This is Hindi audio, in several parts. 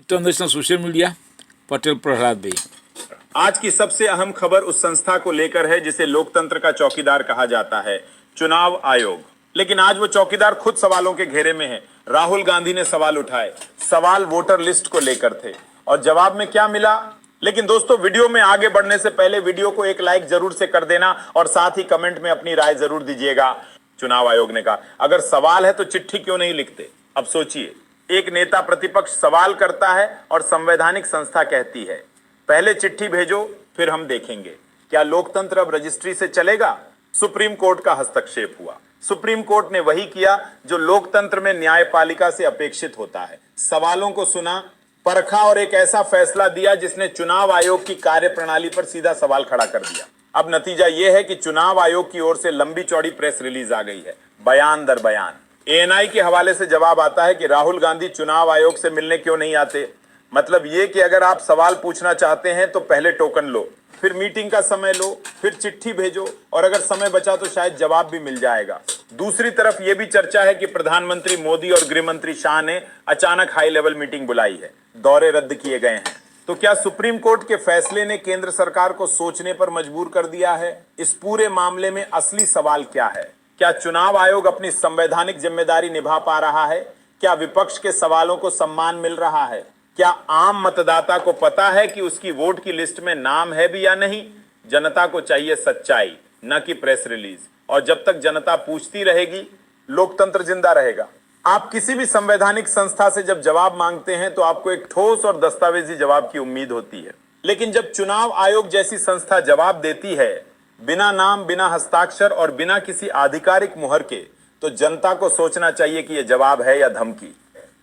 International social media Patel Prahlad भाई। आज की सबसे अहम खबर उस संस्था को लेकर है जिसे लोकतंत्र का चौकीदार कहा जाता है, चुनाव आयोग। लेकिन आज वो चौकीदार खुद सवालों के घेरे में है। राहुल गांधी ने सवाल उठाए। सवाल वोटर लिस्ट को लेकर थे और जवाब में क्या मिला। लेकिन दोस्तों, वीडियो में आगे बढ़ने से पहले वीडियो को एक लाइक जरूर से कर देना और साथ ही कमेंट में अपनी राय जरूर दीजिएगा। चुनाव आयोग ने कहा, अगर सवाल है तो चिट्ठी क्यों नहीं लिखते। अब सोचिए, एक नेता प्रतिपक्ष सवाल करता है और संवैधानिक संस्था कहती है पहले चिट्ठी भेजो फिर हम देखेंगे। क्या लोकतंत्र अब रजिस्ट्री से चलेगा? सुप्रीम कोर्ट का हस्तक्षेप हुआ। सुप्रीम कोर्ट ने वही किया जो लोकतंत्र में न्यायपालिका से अपेक्षित होता है। सवालों को सुना, परखा और एक ऐसा फैसला दिया जिसने चुनाव आयोग की कार्यप्रणाली पर सीधा सवाल खड़ा कर दिया। अब नतीजा यह है कि चुनाव आयोग की ओर से लंबी चौड़ी प्रेस रिलीज आ गई है, बयान दर बयान। एएनआई के हवाले से जवाब आता है कि राहुल गांधी चुनाव आयोग से मिलने क्यों नहीं आते। मतलब ये कि अगर आप सवाल पूछना चाहते हैं तो पहले टोकन लो, फिर मीटिंग का समय लो, फिर चिट्ठी भेजो और अगर समय बचा तो शायद जवाब भी मिल जाएगा। दूसरी तरफ यह भी चर्चा है कि प्रधानमंत्री मोदी और गृह मंत्री शाह ने अचानक हाई लेवल मीटिंग बुलाई है, दौरे रद्द किए गए हैं। तो क्या सुप्रीम कोर्ट के फैसले ने केंद्र सरकार को सोचने पर मजबूर कर दिया है? इस पूरे मामले में असली सवाल क्या है? क्या चुनाव आयोग अपनी संवैधानिक जिम्मेदारी निभा पा रहा है? क्या विपक्ष के सवालों को सम्मान मिल रहा है? क्या आम मतदाता को पता है कि उसकी वोट की लिस्ट में नाम है भी या नहीं? जनता को चाहिए सच्चाई, न कि प्रेस रिलीज। और जब तक जनता पूछती रहेगी, लोकतंत्र जिंदा रहेगा। आप किसी भी संवैधानिक संस्था से जब जवाब मांगते हैं तो आपको एक ठोस और दस्तावेजी जवाब की उम्मीद होती है। लेकिन जब चुनाव आयोग जैसी संस्था जवाब देती है बिना नाम, बिना हस्ताक्षर और बिना किसी आधिकारिक मुहर के, तो जनता को सोचना चाहिए कि यह जवाब है या धमकी।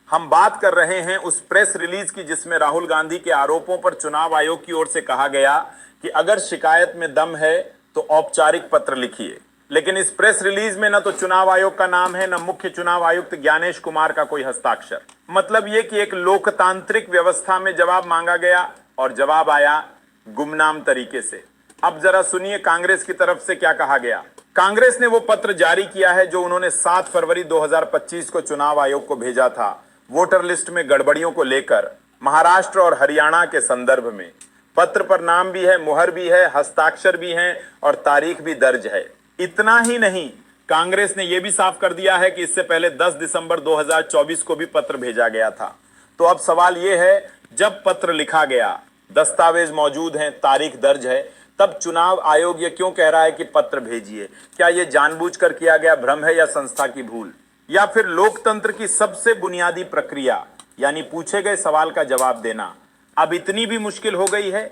हम बात कर रहे हैं उस प्रेस रिलीज की जिसमें राहुल गांधी के आरोपों पर चुनाव आयोग की ओर से कहा गया कि अगर शिकायत में दम है तो औपचारिक पत्र लिखिए। लेकिन इस प्रेस रिलीज में न तो चुनाव आयोग का नाम है, न मुख्य चुनाव आयुक्त ज्ञानेश कुमार का कोई हस्ताक्षर। मतलब यह कि एक लोकतांत्रिक व्यवस्था में जवाब मांगा गया और जवाब आया गुमनाम तरीके से। अब जरा सुनिए कांग्रेस की तरफ से क्या कहा गया। कांग्रेस ने वो पत्र जारी किया है जो उन्होंने 7 फरवरी 2025 को चुनाव आयोग को भेजा था, वोटर लिस्ट में गड़बड़ियों को लेकर महाराष्ट्र और हरियाणा के संदर्भ में। पत्र पर नाम भी है, मुहर भी है, हस्ताक्षर भी हैं और तारीख भी दर्ज है। इतना ही नहीं, कांग्रेस ने यह भी साफ कर दिया है कि इससे पहले 10 दिसंबर 2024 को भी पत्र भेजा गया था। तो अब सवाल यह है, जब पत्र लिखा गया, दस्तावेज मौजूद हैं, तारीख दर्ज है, तब चुनाव आयोग ये क्यों कह रहा है कि पत्र भेजिए? क्या यह जानबूझकर किया गया भ्रम है या संस्था की भूल, या फिर लोकतंत्र की सबसे बुनियादी प्रक्रिया यानी पूछे गए सवाल का जवाब देना अब इतनी भी मुश्किल हो गई है?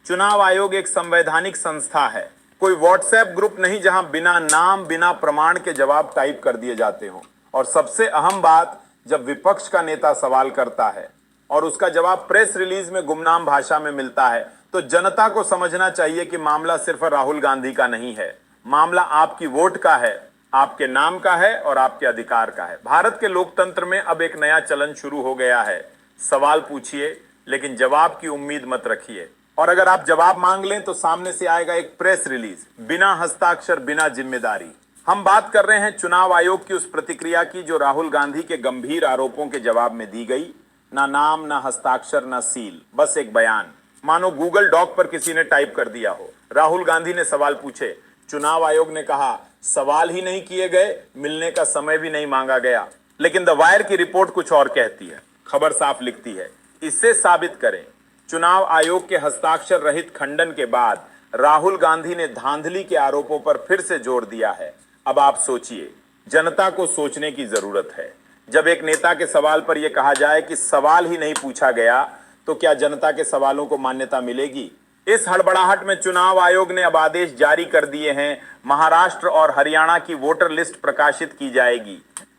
चुनाव आयोग एक संवैधानिक संस्था है, कोई व्हाट्सएप ग्रुप नहीं जहां बिना नाम, बिना प्रमाण के जवाब टाइप कर दिए जाते हो। और सबसे अहम बात, जब विपक्ष का नेता सवाल करता है और उसका जवाब प्रेस रिलीज में गुमनाम भाषा में मिलता है, तो जनता को समझना चाहिए कि मामला सिर्फ राहुल गांधी का नहीं है, मामला आपकी वोट का है, आपके नाम का है और आपके अधिकार का है। भारत के लोकतंत्र में अब एक नया चलन शुरू हो गया है, सवाल पूछिए लेकिन जवाब की उम्मीद मत रखिए। और अगर आप जवाब मांग लें तो सामने से आएगा एक प्रेस रिलीज, बिना हस्ताक्षर, बिना जिम्मेदारी। हम बात कर रहे हैं चुनाव आयोग की उस प्रतिक्रिया की जो राहुल गांधी के गंभीर आरोपों के जवाब में दी गई। ना नाम, ना हस्ताक्षर, ना सील, बस एक बयान, मानो गूगल डॉक पर किसी ने टाइप कर दिया हो। राहुल गांधी ने सवाल पूछे, चुनाव आयोग ने कहा सवाल ही नहीं किए गए, मिलने का समय भी नहीं मांगा गया। लेकिन द वायर की रिपोर्ट कुछ और कहती है, खबर साफ लिखती है, इससे साबित करें। चुनाव आयोग के हस्ताक्षर रहित खंडन के बाद राहुल गांधी ने धांधली के आरोपों पर फिर से जोर दिया है। अब आप सोचिए, जनता को सोचने की जरूरत है। जब एक नेता के सवाल पर यह कहा जाए कि सवाल ही नहीं पूछा गया, तो क्या जनता के सवालों को मान्यता मिलेगी? इस हड़बड़ाहट में चुनाव आयोग ने अब आदेश जारी कर दिए हैं, महाराष्ट्र और हरियाणा की वोटर लिस्ट प्रकाशित की जाएगी।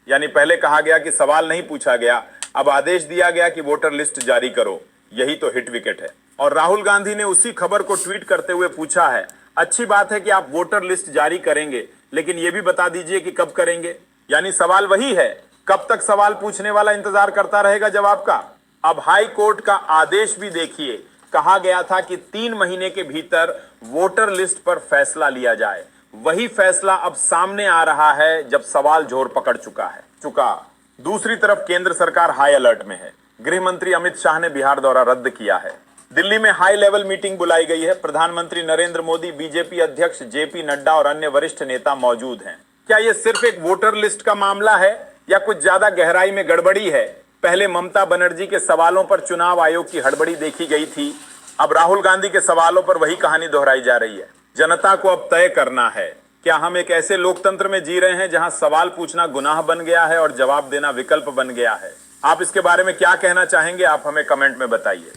यानी पहले कहा गया कि सवाल नहीं पूछा गया, अब आदेश दिया गया कि वोटर लिस्ट जारी करो। यही तो हिट विकेट है। और राहुल गांधी ने उसी खबर को ट्वीट करते हुए पूछा है, अच्छी बात है कि आप वोटर लिस्ट जारी करेंगे, लेकिन यह भी बता दीजिए कि कब करेंगे। यानी सवाल वही है, कब तक सवाल पूछने वाला इंतजार करता रहेगा जवाब का? अब हाई कोर्ट का आदेश भी देखिए, कहा गया था कि 3 महीने के भीतर वोटर लिस्ट पर फैसला लिया जाए। वही फैसला अब सामने आ रहा है जब सवाल जोर पकड़ चुका। दूसरी तरफ केंद्र सरकार हाई अलर्ट में है। गृह मंत्री अमित शाह ने बिहार दौरा रद्द किया है। दिल्ली में हाई लेवल मीटिंग बुलाई गई है। प्रधानमंत्री नरेंद्र मोदी, बीजेपी अध्यक्ष जेपी नड्डा और अन्य वरिष्ठ नेता मौजूद हैं। क्या यह सिर्फ एक वोटर लिस्ट का मामला है या कुछ ज्यादा गहराई में गड़बड़ी है? पहले ममता बनर्जी के सवालों पर चुनाव आयोग की हड़बड़ी देखी गई थी, अब राहुल गांधी के सवालों पर वही कहानी दोहराई जा रही है। जनता को अब तय करना है, क्या हम एक ऐसे लोकतंत्र में जी रहे हैं जहां सवाल पूछना गुनाह बन गया है और जवाब देना विकल्प बन गया है? आप इसके बारे में क्या कहना चाहेंगे? आप हमें कमेंट में बताइए।